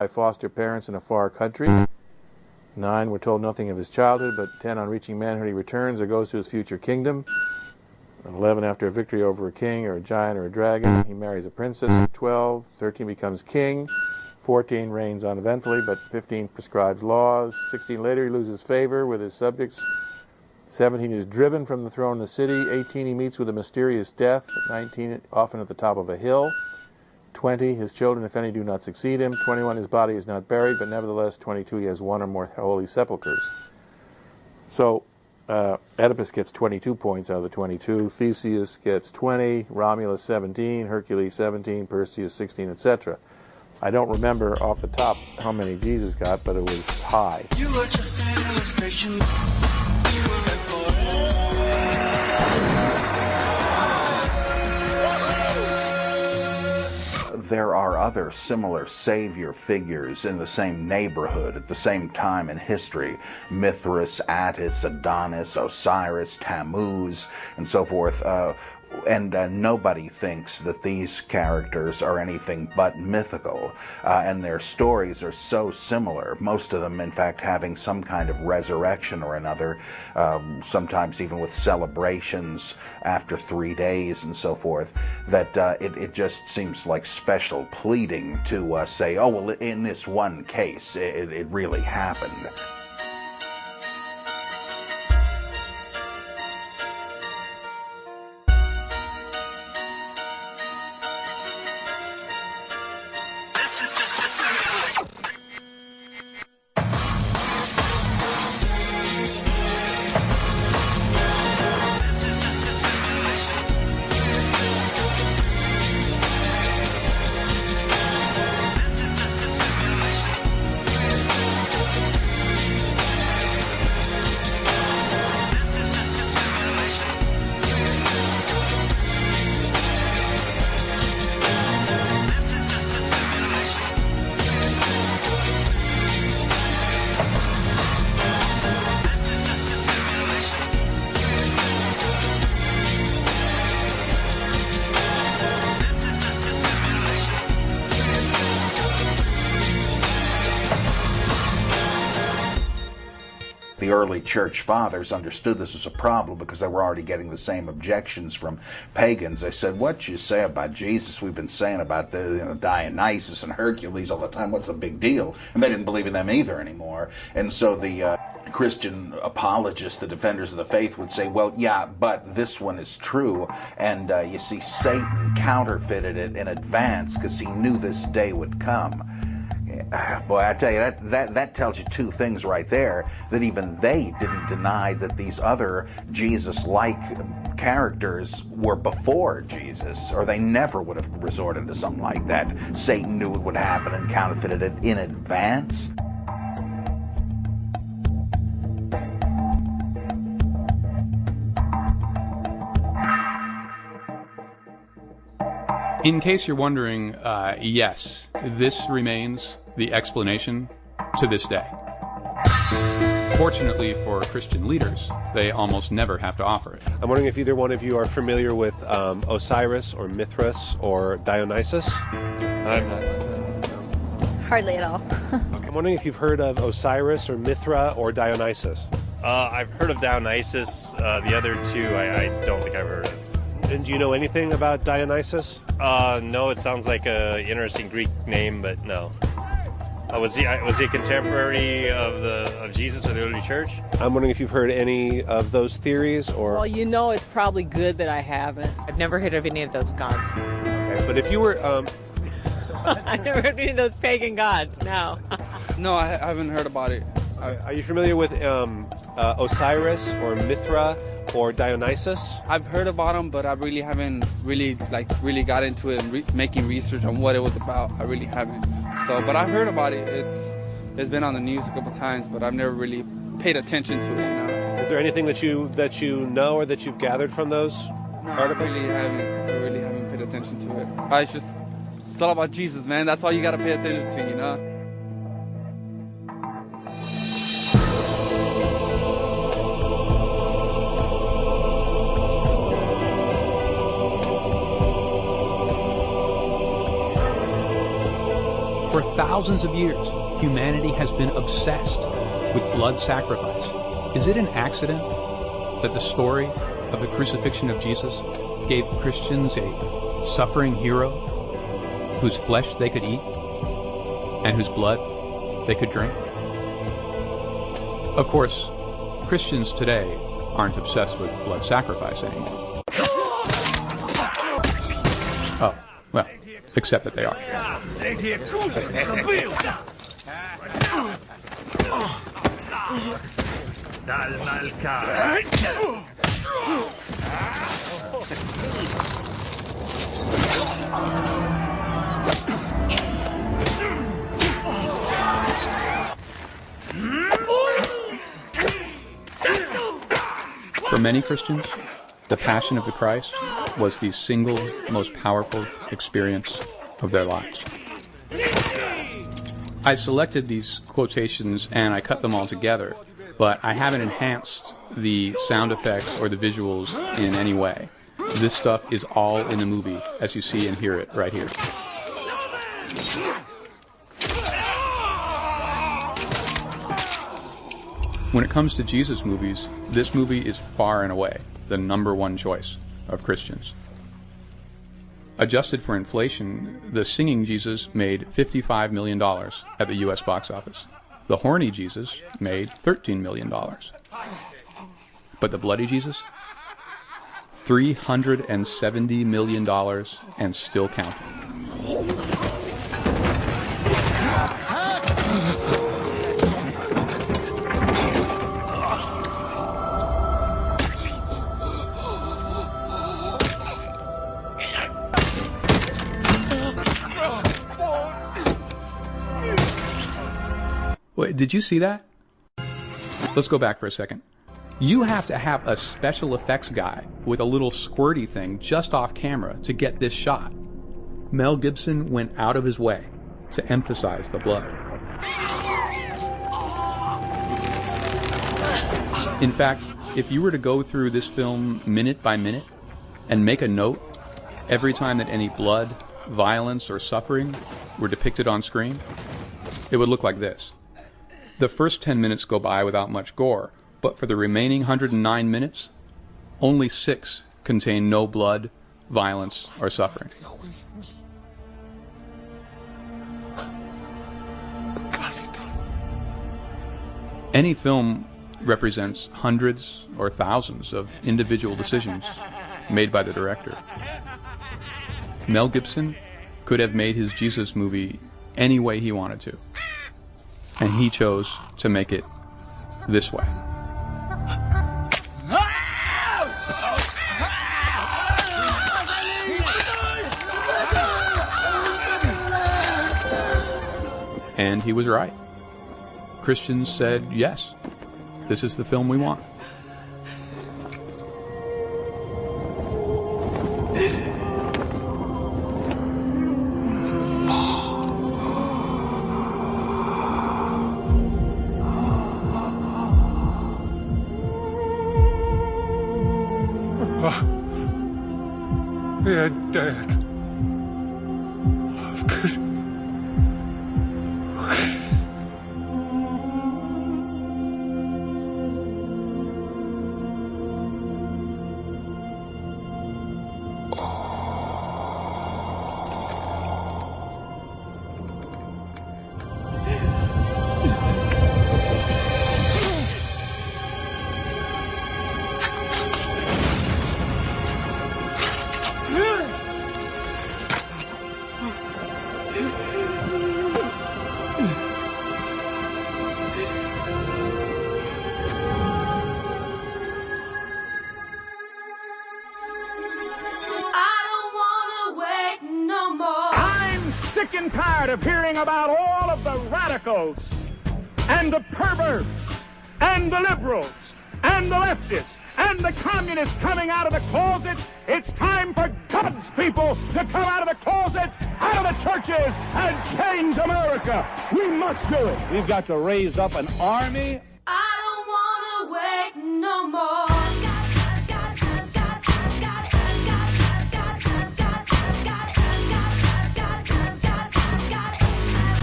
by foster parents in a far country. 9, we're told nothing of his childhood, but 10, on reaching manhood he returns or goes to his future kingdom. 11, after a victory over a king or a giant or a dragon, he marries a princess. 12, 13 becomes king. 14, reigns uneventfully, but 15 prescribes laws. 16, later he loses favor with his subjects. 17, is driven from the throne of the city. 18, he meets with a mysterious death. 19, often at the top of a hill. 20, his children, if any, do not succeed him. 21, his body is not buried, but nevertheless, 22, he has one or more holy sepulchres. So, Oedipus gets 22 points out of the 22, Theseus gets 20, Romulus 17, Hercules 17, Perseus 16, etc. I don't remember off the top how many Jesus got, but it was high. You were just an illustration. There are other similar savior figures in the same neighborhood at the same time in history. Mithras, Attis, Adonis, Osiris, Tammuz, and so forth. And nobody thinks that these characters are anything but mythical, and their stories are so similar, most of them in fact having some kind of resurrection or another, sometimes even with celebrations after 3 days and so forth, that it just seems like special pleading to say, oh, well, in this one case, it really happened. The early church fathers understood this as a problem because they were already getting the same objections from pagans. They said, what you say about Jesus, we've been saying about the Dionysus and Hercules all the time. What's the big deal? And they didn't believe in them either anymore. And so the Christian apologists, the defenders of the faith, would say, well, yeah, but this one is true. And you see, Satan counterfeited it in advance because he knew this day would come. Boy, I tell you, that tells you two things right there, that even they didn't deny that these other Jesus-like characters were before Jesus, or they never would have resorted to something like that. Satan knew it would happen and counterfeited it in advance. In case you're wondering, yes, this remains the explanation to this day. Fortunately for Christian leaders, they almost never have to offer it. I'm wondering if either one of you are familiar with Osiris or Mithras or Dionysus? I'm not. Hardly at all. Okay. I'm wondering if you've heard of Osiris or Mithra or Dionysus? I've heard of Dionysus. The other two, I don't think I've heard of. And do you know anything about Dionysus? No, it sounds like an interesting Greek name, but no. Was he a contemporary of Jesus or the early church? I'm wondering if you've heard any of those theories, or... Well, you know, it's probably good that I haven't. I've never heard of any of those gods. Okay, but if you were... I've never heard of any of those pagan gods, no. No, I haven't heard about it. Are you familiar with Osiris or Mithra or Dionysus? I've heard about them, but I really haven't really got into it and making research on what it was about. I really haven't. So, but I've heard about it. It's been on the news a couple times, but I've never really paid attention to it. You know? Is there anything that you know or that you've gathered from those articles? I really haven't paid attention to it. It's all about Jesus, man. That's all you got to pay attention to, you know. For thousands of years, humanity has been obsessed with blood sacrifice. Is it an accident that the story of the crucifixion of Jesus gave Christians a suffering hero whose flesh they could eat and whose blood they could drink? Of course, Christians today aren't obsessed with blood sacrifice anymore. Oh, well, except that they are. For many Christians, the Passion of the Christ was the single most powerful experience of their lives. I selected these quotations and I cut them all together, but I haven't enhanced the sound effects or the visuals in any way. This stuff is all in the movie, as you see and hear it right here. When it comes to Jesus movies, this movie is far and away the #1 choice of Christians. Adjusted for inflation, the Singing Jesus made $55 million at the U.S. box office. The Horny Jesus made $13 million. But the Bloody Jesus? $370 million and still counting. Wait, did you see that? Let's go back for a second. You have to have a special effects guy with a little squirty thing just off camera to get this shot. Mel Gibson went out of his way to emphasize the blood. In fact, if you were to go through this film minute by minute and make a note every time that any blood, violence, or suffering were depicted on screen, it would look like this. The first 10 minutes go by without much gore, but for the remaining 109 minutes, only 6 contain no blood, violence, or suffering. Any film represents hundreds or thousands of individual decisions made by the director. Mel Gibson could have made his Jesus movie any way he wanted to, and he chose to make it this way. And he was right. Christians said, yes, this is the film we want. They're dead. Of hearing about all of the radicals and the perverts and the liberals and the leftists and the communists coming out of the closet. It's time for God's people to come out of the closet, out of the churches, and change America. We must do it. We've got to raise up an army